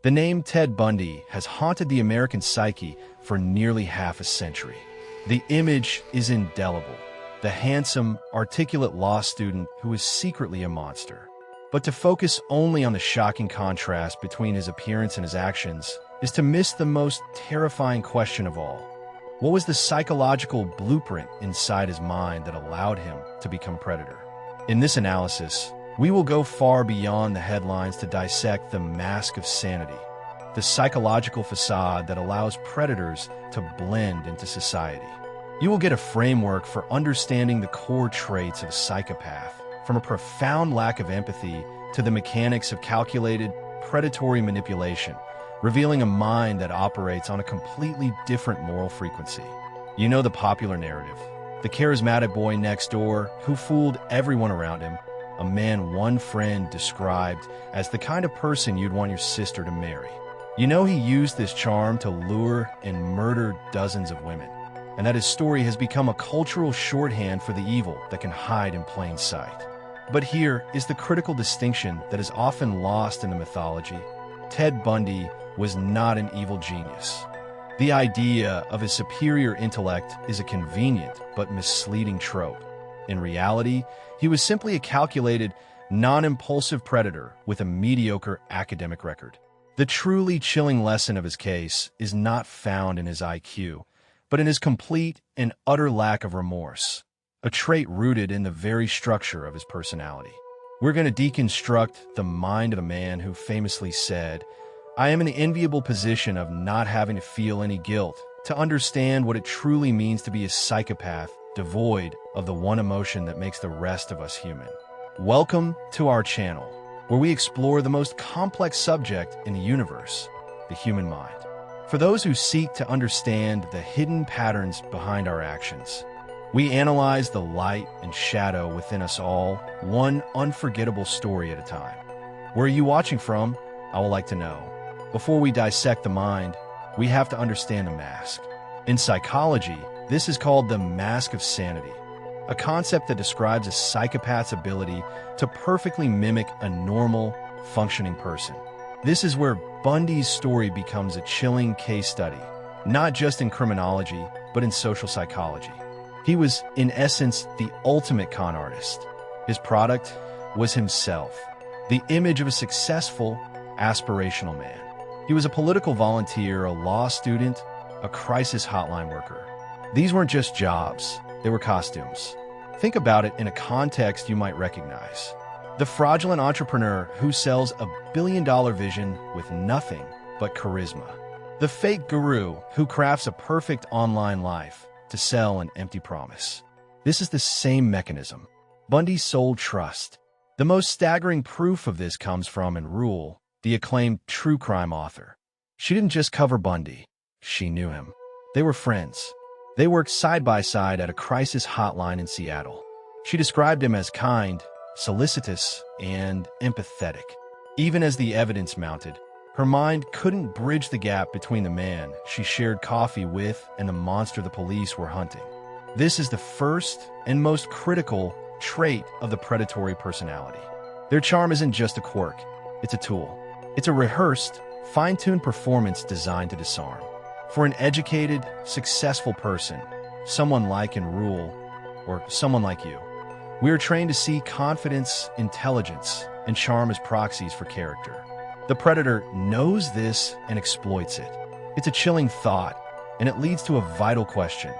The name Ted Bundy has haunted the American psyche for nearly half a century. The image is indelible. The handsome, articulate law student who is secretly a monster. But to focus only on the shocking contrast between his appearance and his actions is to miss the most terrifying question of all. What was the psychological blueprint inside his mind that allowed him to become predator? In this analysis, we will go far beyond the headlines to dissect the mask of sanity, the psychological facade that allows predators to blend into society. You will get a framework for understanding the core traits of a psychopath, from a profound lack of empathy to the mechanics of calculated, predatory manipulation, revealing a mind that operates on a completely different moral frequency. You know the popular narrative, the charismatic boy next door who fooled everyone around him, a man one friend described as the kind of person you'd want your sister to marry. You know he used this charm to lure and murder dozens of women, and that his story has become a cultural shorthand for the evil that can hide in plain sight. But here is the critical distinction that is often lost in the mythology. Ted Bundy was not an evil genius. The idea of his superior intellect is a convenient but misleading trope. In reality, he was simply a calculated, non-impulsive predator with a mediocre academic record. The truly chilling lesson of his case is not found in his IQ, but in his complete and utter lack of remorse, a trait rooted in the very structure of his personality. We're going to deconstruct the mind of a man who famously said, "I am in the enviable position of not having to feel any guilt, to understand what it truly means to be a psychopath, devoid of the one emotion that makes the rest of us human." Welcome to our channel, where we explore the most complex subject in the universe, the human mind. For those who seek to understand the hidden patterns behind our actions, we analyze the light and shadow within us all, one unforgettable story at a time. Where are you watching from? I would like to know. Before we dissect the mind, we have to understand the mask. In psychology, this is called the mask of sanity, a concept that describes a psychopath's ability to perfectly mimic a normal, functioning person. This is where Bundy's story becomes a chilling case study, not just in criminology, but in social psychology. He was, in essence, the ultimate con artist. His product was himself, the image of a successful, aspirational man. He was a political volunteer, a law student, a crisis hotline worker. These weren't just jobs, they were costumes. Think about it in a context you might recognize. The fraudulent entrepreneur who sells a billion-dollar vision with nothing but charisma. The fake guru who crafts a perfect online life to sell an empty promise. This is the same mechanism. Bundy sold trust. The most staggering proof of this comes from In Rule, the acclaimed true crime author. She didn't just cover Bundy, she knew him. They were friends. They worked side by side at a crisis hotline in Seattle. She described him as kind, solicitous, and empathetic. Even as the evidence mounted, her mind couldn't bridge the gap between the man she shared coffee with and the monster the police were hunting. This is the first and most critical trait of the predatory personality. Their charm isn't just a quirk, it's a tool. It's a rehearsed, fine-tuned performance designed to disarm. For an educated, successful person, someone like In Rule, or someone like you, we are trained to see confidence, intelligence, and charm as proxies for character. The predator knows this and exploits it. It's a chilling thought, and it leads to a vital question: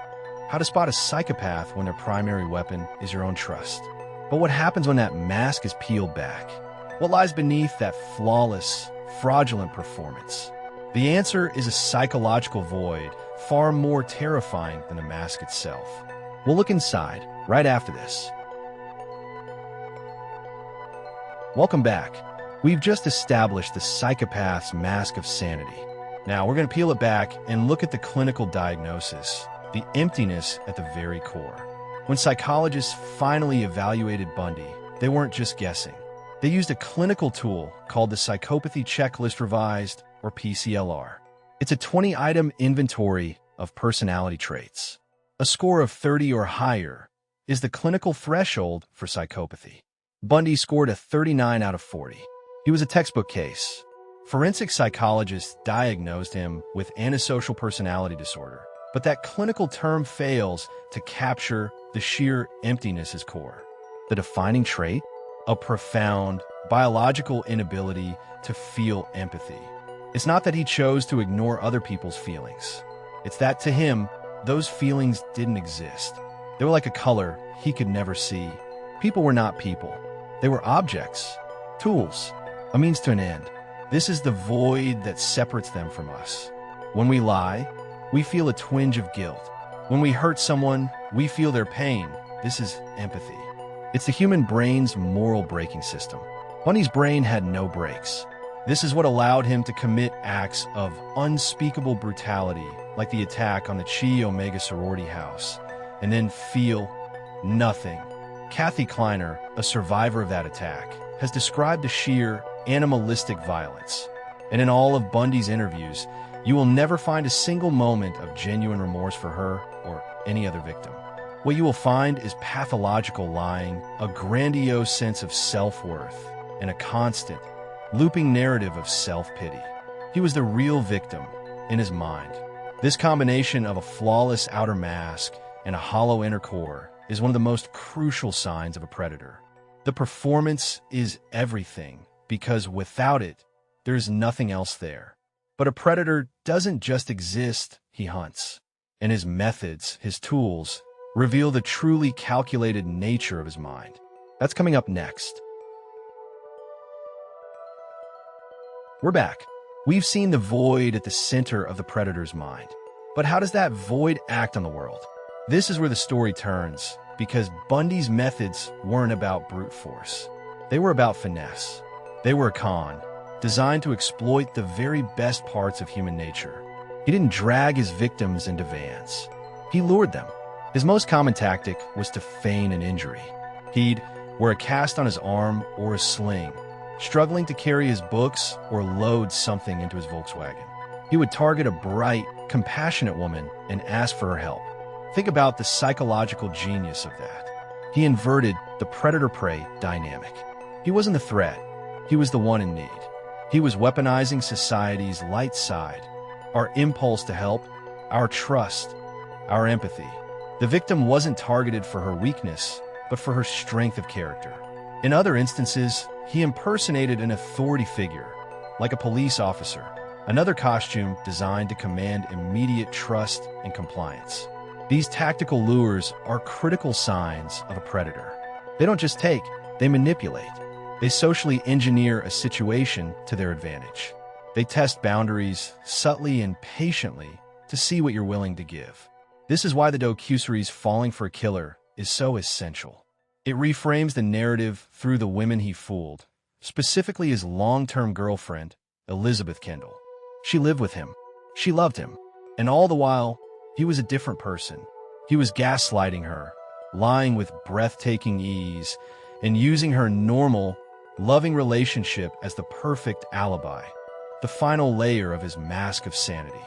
how to spot a psychopath when their primary weapon is your own trust. But what happens when that mask is peeled back? What lies beneath that flawless, fraudulent performance? The answer is a psychological void far more terrifying than the mask itself. We'll look inside right after this. Welcome back. We've just established the psychopath's mask of sanity. Now we're going to peel it back and look at the clinical diagnosis, the emptiness at the very core. When psychologists finally evaluated Bundy, they weren't just guessing. They used a clinical tool called the Psychopathy Checklist Revised, or PCL-R. It's a 20-item inventory of personality traits. A score of 30 or higher is the clinical threshold for psychopathy. Bundy scored a 39 out of 40. He was a textbook case. Forensic psychologists diagnosed him with antisocial personality disorder, but that clinical term fails to capture the sheer emptiness his core. The defining trait? A profound, biological inability to feel empathy. It's not that he chose to ignore other people's feelings. It's that, to him, those feelings didn't exist. They were like a color he could never see. People were not people. They were objects, tools, a means to an end. This is the void that separates them from us. When we lie, we feel a twinge of guilt. When we hurt someone, we feel their pain. This is empathy. It's the human brain's moral braking system. Bundy's brain had no brakes. This is what allowed him to commit acts of unspeakable brutality, like the attack on the Chi Omega sorority house, and then feel nothing. Kathy Kleiner, a survivor of that attack, has described the sheer animalistic violence. And in all of Bundy's interviews, you will never find a single moment of genuine remorse for her or any other victim. What you will find is pathological lying, a grandiose sense of self-worth, and a constant, looping narrative of self-pity. He was the real victim in his mind. This combination of a flawless outer mask and a hollow inner core is one of the most crucial signs of a predator. The performance is everything, because without it, there's nothing else there. But a predator doesn't just exist, he hunts. And his methods, his tools, reveal the truly calculated nature of his mind. That's coming up next. We're back. We've seen the void at the center of the predator's mind. But how does that void act on the world? This is where the story turns, because Bundy's methods weren't about brute force. They were about finesse. They were a con, designed to exploit the very best parts of human nature. He didn't drag his victims into vans. He lured them. His most common tactic was to feign an injury. He'd wear a cast on his arm or a sling, struggling to carry his books or load something into his Volkswagen. He would target a bright, compassionate woman and ask for her help. Think about the psychological genius of that. He inverted the predator-prey dynamic. He wasn't the threat. He was the one in need. He was weaponizing society's light side, our impulse to help, our trust, our empathy. The victim wasn't targeted for her weakness, but for her strength of character. In other instances, he impersonated an authority figure, like a police officer, another costume designed to command immediate trust and compliance. These tactical lures are critical signs of a predator. They don't just take, they manipulate. They socially engineer a situation to their advantage. They test boundaries subtly and patiently to see what you're willing to give. This is why the docuseries Falling for a Killer is so essential. It reframes the narrative through the women he fooled, specifically his long-term girlfriend, Elizabeth Kendall. She lived with him. She loved him. And all the while, he was a different person. He was gaslighting her, lying with breathtaking ease, and using her normal, loving relationship as the perfect alibi, the final layer of his mask of sanity.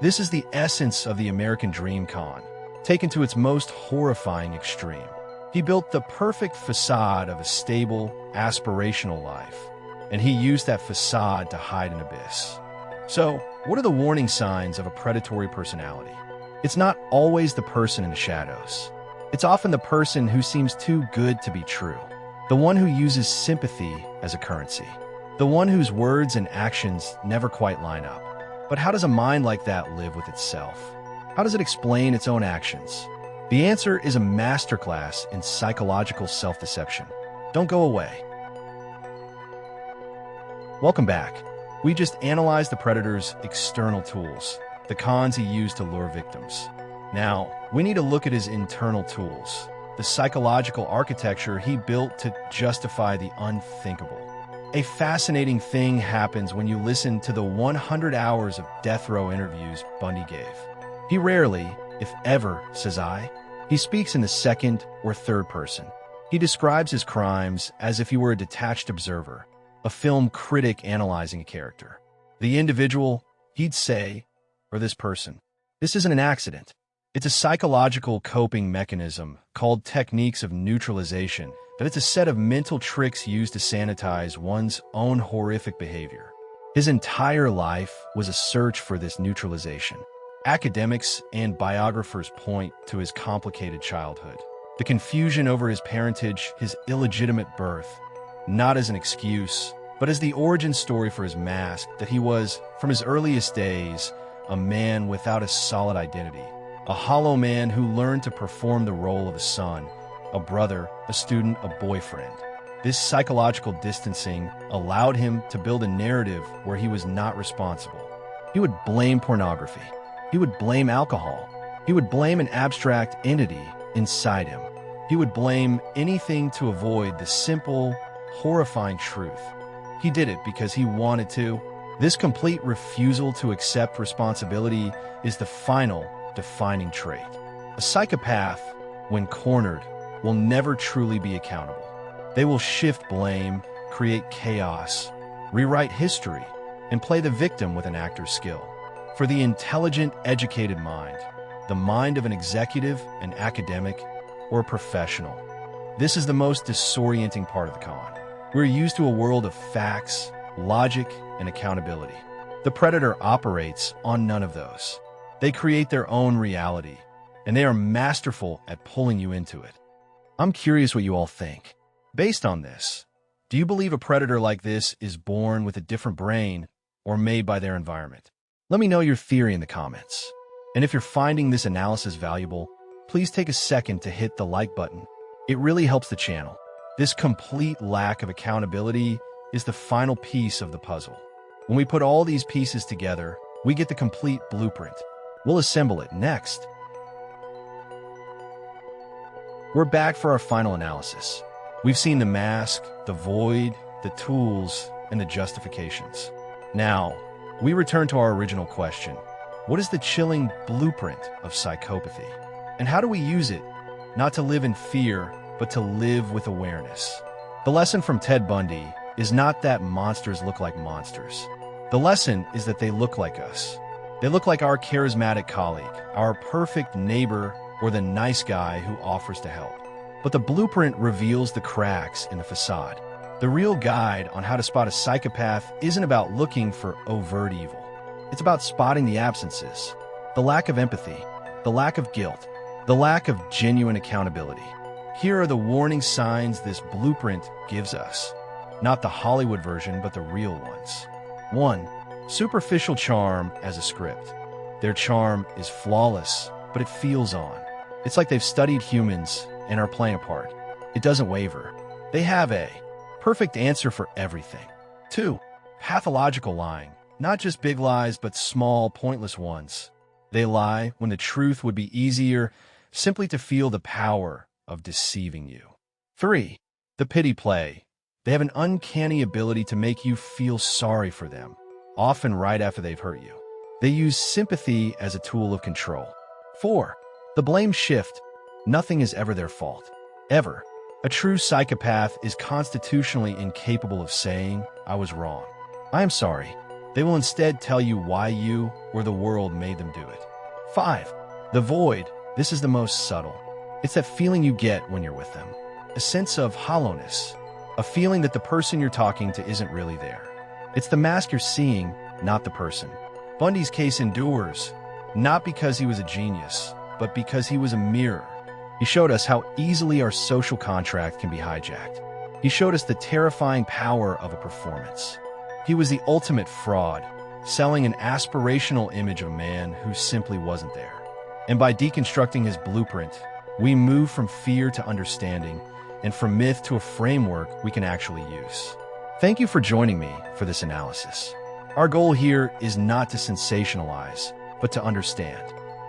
This is the essence of the American dream con, taken to its most horrifying extreme. He built the perfect facade of a stable, aspirational life, and he used that facade to hide an abyss. So, what are the warning signs of a predatory personality? It's not always the person in the shadows. It's often the person who seems too good to be true, the one who uses sympathy as a currency, the one whose words and actions never quite line up. But how does a mind like that live with itself? How does it explain its own actions? The answer is a masterclass in psychological self-deception. Don't go away. Welcome back. We just analyzed the predator's external tools, the cons he used to lure victims. Now, we need to look at his internal tools, the psychological architecture he built to justify the unthinkable. A fascinating thing happens when you listen to the 100 hours of death row interviews Bundy gave. He rarely, if ever, says I. He speaks in the second or third person. He describes his crimes as if he were a detached observer, a film critic analyzing a character. The individual, he'd say, or this person, this isn't an accident. It's a psychological coping mechanism called techniques of neutralization, but it's a set of mental tricks used to sanitize one's own horrific behavior. His entire life was a search for this neutralization. Academics and biographers point to his complicated childhood, the confusion over his parentage, his illegitimate birth, not as an excuse, but as the origin story for his mask that he was, from his earliest days, a man without a solid identity, a hollow man who learned to perform the role of a son, a brother, a student, a boyfriend. This psychological distancing allowed him to build a narrative where he was not responsible. He would blame pornography. He would blame alcohol. He would blame an abstract entity inside him. He would blame anything to avoid the simple, horrifying truth. He did it because he wanted to. This complete refusal to accept responsibility is the final defining trait. A psychopath, when cornered, will never truly be accountable. They will shift blame, create chaos, rewrite history, and play the victim with an actor's skill. For the intelligent, educated mind, the mind of an executive, an academic, or a professional, this is the most disorienting part of the con. We're used to a world of facts, logic, and accountability. The predator operates on none of those. They create their own reality, and they are masterful at pulling you into it. I'm curious what you all think. Based on this, do you believe a predator like this is born with a different brain or made by their environment? Let me know your theory in the comments. And if you're finding this analysis valuable, please take a second to hit the like button. It really helps the channel. This complete lack of accountability is the final piece of the puzzle. When we put all these pieces together, we get the complete blueprint. We'll assemble it next. We're back for our final analysis. We've seen the mask, the void, the tools, and the justifications. Now, we return to our original question. What is the chilling blueprint of psychopathy? And how do we use it, not to live in fear, but to live with awareness? The lesson from Ted Bundy is not that monsters look like monsters. The lesson is that they look like us. They look like our charismatic colleague, our perfect neighbor, or the nice guy who offers to help. But the blueprint reveals the cracks in the facade. The real guide on how to spot a psychopath isn't about looking for overt evil. It's about spotting the absences, the lack of empathy, the lack of guilt, the lack of genuine accountability. Here are the warning signs this blueprint gives us. Not the Hollywood version, but the real ones. 1. Superficial charm as a script. Their charm is flawless, but it feels on. It's like they've studied humans and are playing a part. It doesn't waver. They have a perfect answer for everything. 2. Pathological lying. Not just big lies, but small, pointless ones. They lie when the truth would be easier simply to feel the power of deceiving you. 3. The pity play. They have an uncanny ability to make you feel sorry for them, often right after they've hurt you. They use sympathy as a tool of control. 4. The blame shift. Nothing is ever their fault. Ever. A true psychopath is constitutionally incapable of saying, "I was wrong. I am sorry." They will instead tell you why you or the world made them do it. 5. The void. This is the most subtle. It's that feeling you get when you're with them. A sense of hollowness. A feeling that the person you're talking to isn't really there. It's the mask you're seeing, not the person. Bundy's case endures, not because he was a genius, but because he was a mirror. He showed us how easily our social contract can be hijacked. He showed us the terrifying power of a performance. He was the ultimate fraud, selling an aspirational image of a man who simply wasn't there. And by deconstructing his blueprint, we move from fear to understanding, and from myth to a framework we can actually use. Thank you for joining me for this analysis. Our goal here is not to sensationalize, but to understand.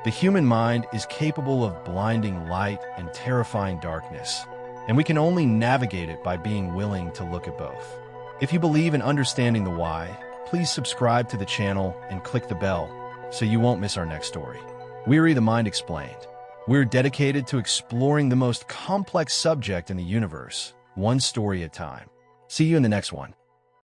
The human mind is capable of blinding light and terrifying darkness, and we can only navigate it by being willing to look at both. If you believe in understanding the why, please subscribe to the channel and click the bell so you won't miss our next story. Weary the Mind Explained. We're dedicated to exploring the most complex subject in the universe, one story at a time. See you in the next one.